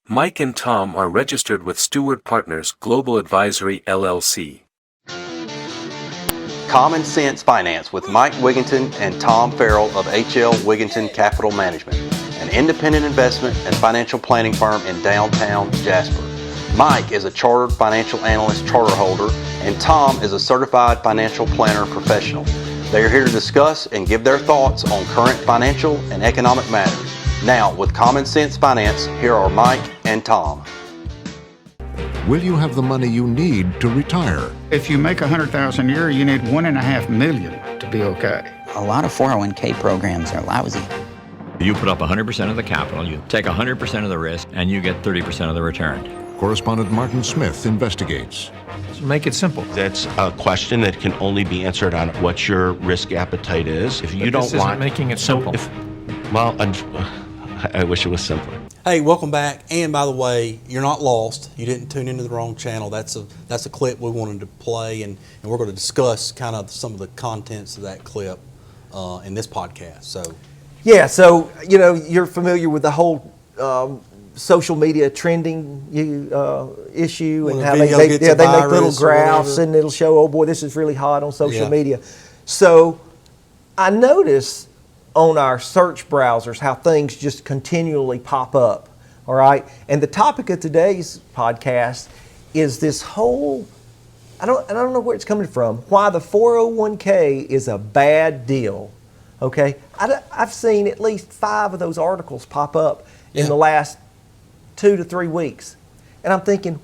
Mike and Tom are registered with Stewart Partners Global Advisory LLC. Common Sense Finance with Mike Wiginton and Tom Farrell of HL Wiginton Capital Management, an independent investment and financial planning firm in downtown Jasper. Mike is a chartered financial analyst charter holder, and Tom is a certified financial planner professional. They are here to discuss and give their thoughts on current financial and economic matters. Now, with Common Sense Finance, here are Mike and Tom. Will you have the money you need to retire? If you make $100,000 a year, you need $1.5 million to be okay. A lot of 401k programs are lousy. You put up 100% of the capital, you take 100% of the risk, and you get 30% of the return. Correspondent Martin Smith investigates. Make it simple. That's a question that can only be answered on what your risk appetite is. If you don't want, making it simple. I wish it was simpler. Hey, welcome back. And by the way, you're not lost. You didn't tune into the wrong channel. That's a clip we wanted to play, and we're going to discuss kind of some of the contents of that clip in this podcast. So, yeah. So you're familiar with the whole social media trending issue, and how they make little graphs, and it'll show, oh boy, this is really hot on social media. So I noticed on our search browsers how things just continually pop up, all right? And the topic of today's podcast is this whole, I don't know where it's coming from, why the 401k is a bad deal, okay? I've seen at least 5 of those articles pop up in the last 2 to 3 weeks. And I'm thinking,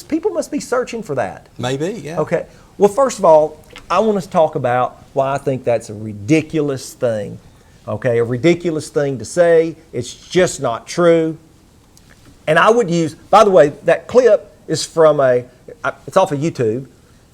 people must be searching for that. Maybe, yeah. Okay. Well, first of all, I want to talk about why I think that's a ridiculous thing. Okay, a ridiculous thing to say. It's just not true. And I would use, by the way, that clip is from it's off of YouTube,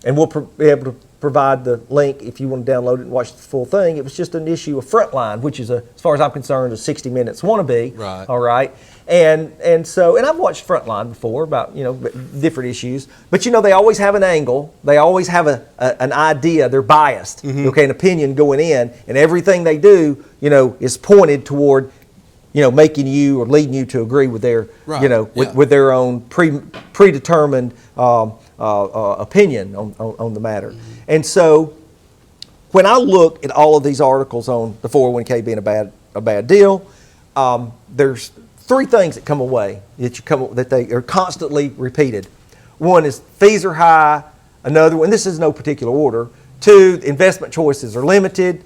and we'll be able to provide the link if you want to download it and watch the full thing. It was just an issue of Frontline, which is, as far as I'm concerned, a 60 Minutes wannabe. Right. All right. And I've watched Frontline before about, different issues. But, they always have an angle. They always have an idea. They're biased, okay, an opinion going in. And everything they do, is pointed toward, making you or leading you to agree with their, with their own predetermined opinion on the matter. And so when I look at all of these articles on the 401k being a bad deal, there's 3 things that come away that they are constantly repeated. One is fees are high. Another one, this is no particular order. 2, investment choices are limited.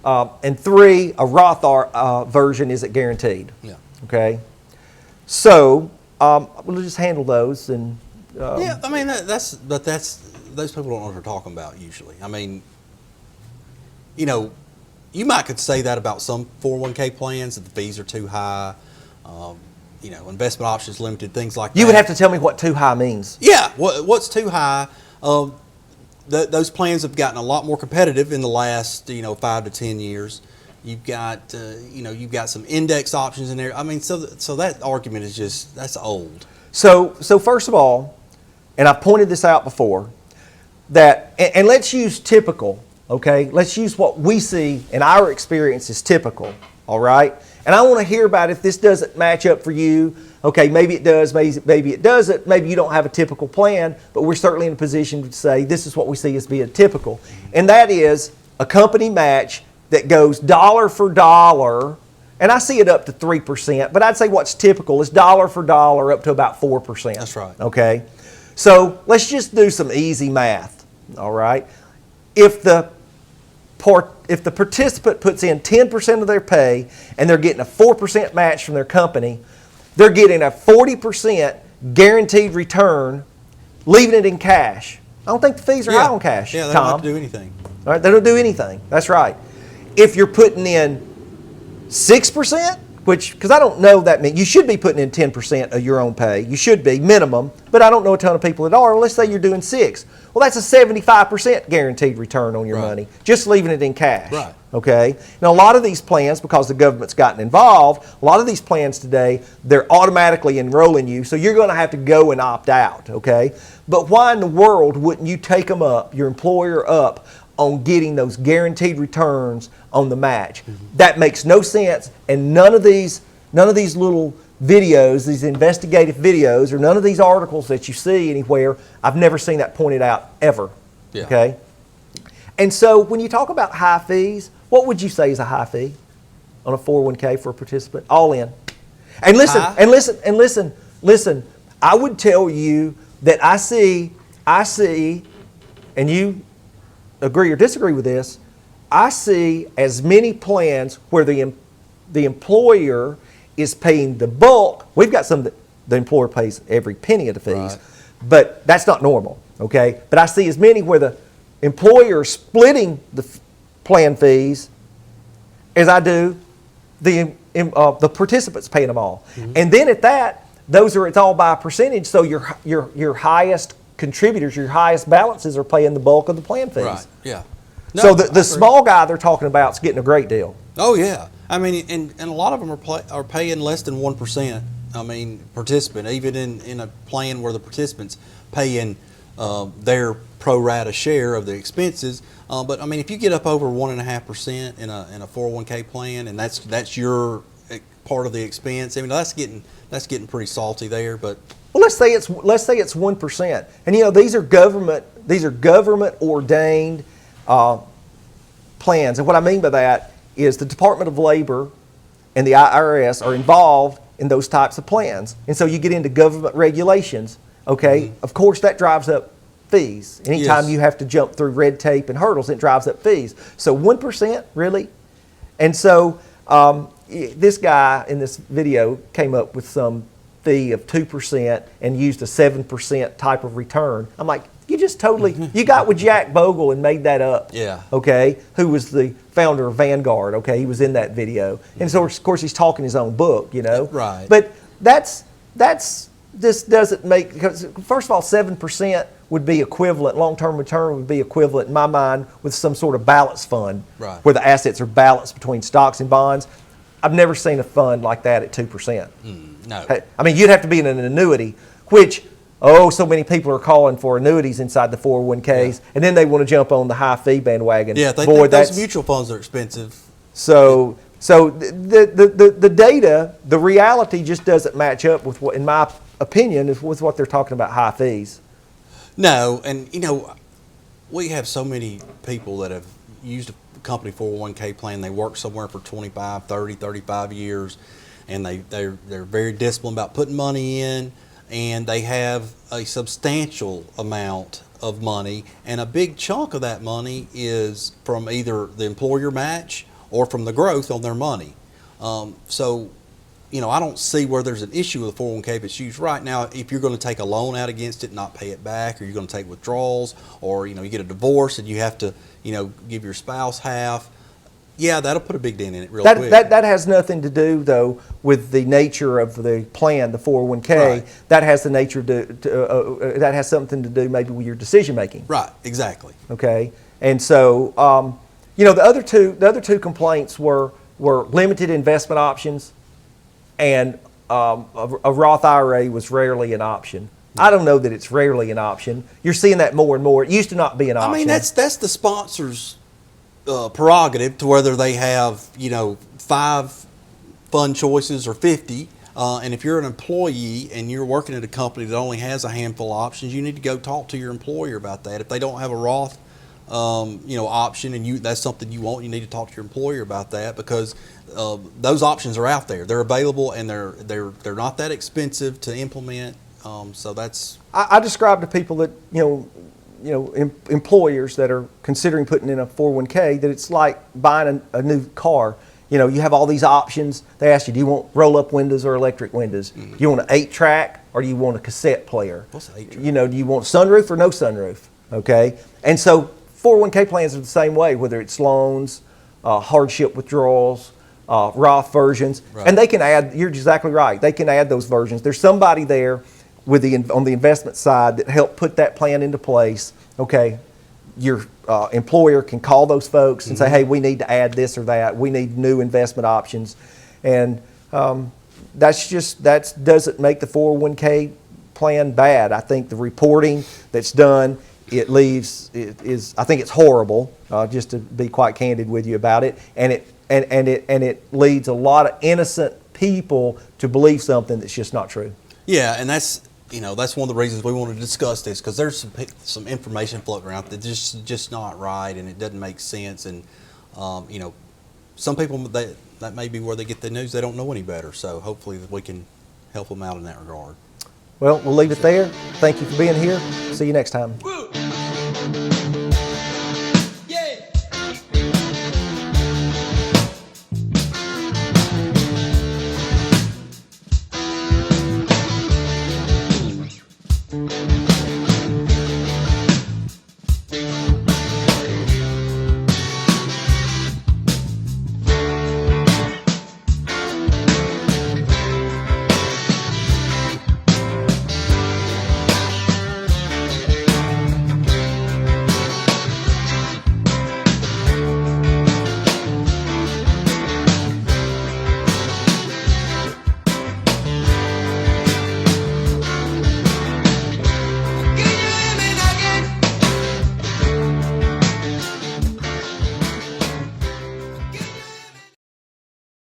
And 3, a Roth version isn't guaranteed. Yeah. Okay. So we'll just handle those and. I mean that's those people don't know what they're talking about usually. I mean, you might could say that about some 401k plans, that the fees are too high. Investment options limited, things like that. You would have to tell me what too high means. Yeah, what's too high? Those plans have gotten a lot more competitive in the last 5 to 10 years. You've got you've got some index options in there. I mean, so that argument is that's old. So first of all, and I've pointed this out before, that and let's use typical. Okay, let's use what we see in our experience as typical. All right. And I want to hear about if this doesn't match up for you. Okay, maybe it does, maybe it doesn't. Maybe you don't have a typical plan, but we're certainly in a position to say this is what we see as being typical. And that is a company match that goes dollar for dollar, and I see it up to 3%, but I'd say what's typical is dollar for dollar up to about 4%. That's right. Okay, so let's just do some easy math, all right? If the participant puts in 10% of their pay and they're getting a 4% match from their company, they're getting a 40% guaranteed return, leaving it in cash. I don't think the fees are high on cash, Yeah, they Tom. don't have to do anything. All right, they don't do anything. That's right. If you're putting in 6%, because I don't know that means you should be putting in 10% of your own pay. You should be minimum, but I don't know a ton of people that are. Let's say you're doing 6. Well, that's a 75% guaranteed return on your money, just leaving it in cash. Right. Okay. Now, a lot of these plans, because the government's gotten involved, a lot of these plans today, they're automatically enrolling you, so you're going to have to go and opt out. Okay. But why in the world wouldn't you take them up, your employer up, on getting those guaranteed returns on the match? That makes no sense, and none of these little videos, these investigative videos, or none of these articles that you see anywhere, I've never seen that pointed out ever. Yeah. Okay? And so when you talk about high fees, what would you say is a high fee on a 401k for a participant? All in. And listen, listen, I would tell you that I see, and you agree or disagree with this, I see as many plans where the employer is paying the bulk. We've got some that the employer pays every penny of the fees, Right. but that's not normal, okay? But I see as many where the employer is splitting the plan fees as I do the participants paying them all. Mm-hmm. And then at that, it's all by a percentage, so your highest contributors, your highest balances are paying the bulk of the plan fees. Right. Yeah. So No, I the agree. small guy they're talking about is getting a great deal. Oh yeah, I mean, and a lot of them are paying less than 1%. I mean, participant, even in a plan where the participants paying their pro rata share of the expenses. But I mean, if you get up over 1.5% in a 401k plan, and that's your part of the expense, I mean, that's getting pretty salty there. But Well, let's say it's 1%, and you know these are government ordained plans, and what I mean by that is the Department of Labor and the IRS are involved in those types of plans, and so you get into government regulations. Okay, Mm-hmm. of course that drives up fees. Anytime Yes. you have to jump through red tape and hurdles, it drives up fees. So 1%, really? And so this guy in this video came up with some fee of 2% and used a 7% type of return. I'm like, you just totally, you got with Jack Bogle and made that up. Yeah. Okay, who was the founder of Vanguard. Okay, he was in that video. And so of course he's talking his own book, you know. Right. But that's this doesn't make, because first of all, 7% would be equivalent, long-term return would be equivalent in my mind with some sort of balance fund, Right. where the assets are balanced between stocks and bonds. I've never seen a fund like that at 2%. no. I mean, you'd have to be in an annuity, which, so many people are calling for annuities inside the 401ks, and then they want to jump on the high fee bandwagon. Yeah, they Boy, think those mutual funds are expensive. So the data, the reality just doesn't match up with what, in my opinion, is with what they're talking about high fees. No, and you know, we have so many people that have used a company 401k plan. They work somewhere for 25, 30, 35 years, and they're very disciplined about putting money in, and they have a substantial amount of money, and a big chunk of that money is from either the employer match or from the growth on their money. So, you know, I don't see where there's an issue with a 401k if it's used right. Now, if you're going to take a loan out against it, not pay it back, or you're going to take withdrawals, or, you know, you get a divorce and you have to, you know, give your spouse half, yeah, that'll put a big dent in it real quick. That has nothing to do, though, with the nature of the plan, the 401k. Right. That has the nature that has something to do maybe with your decision making. Right, exactly. Okay, and so you know the other two complaints were limited investment options, and a Roth IRA was rarely an option. I don't know that it's rarely an option. You're seeing that more and more. It used to not be an option. I mean, that's the sponsor's prerogative to whether they have, you know, 5 fund choices or 50. And if you're an employee and you're working at a company that only has a handful of options, you need to go talk to your employer about that. If they don't have a Roth, you know, option, and that's something you want, you need to talk to your employer about that, because those options are out there. They're available, and they're not that expensive to implement. So that's. I describe to people that employers that are considering putting in a 401k that it's like buying a new car. You know, you have all these options. They ask you, do you want roll-up windows or electric windows? Do you want an 8-track or do you want a cassette player? What's an 8-track? You know, do you want sunroof or no sunroof? Okay, and so 401k plans are the same way, whether it's loans, hardship withdrawals, Roth versions, Right. and they can add. You're exactly right. They can add those versions. There's somebody there with on the investment side that helped put that plan into place. Okay, your employer can call those folks and say, hey, we need to add this or that. We need new investment options, and that doesn't make the 401k plan bad. I think the reporting that's done, I think it's horrible. Just to be quite candid with you about it, and it leads a lot of innocent people to believe something that's just not true. Yeah, and that's one of the reasons we want to discuss this, because there's some information floating around that just not right, and it doesn't make sense. And some people that may be where they get the news. They don't know any better. So hopefully we can help them out in that regard. Well, we'll leave it there. Thank you for being here. See you next time.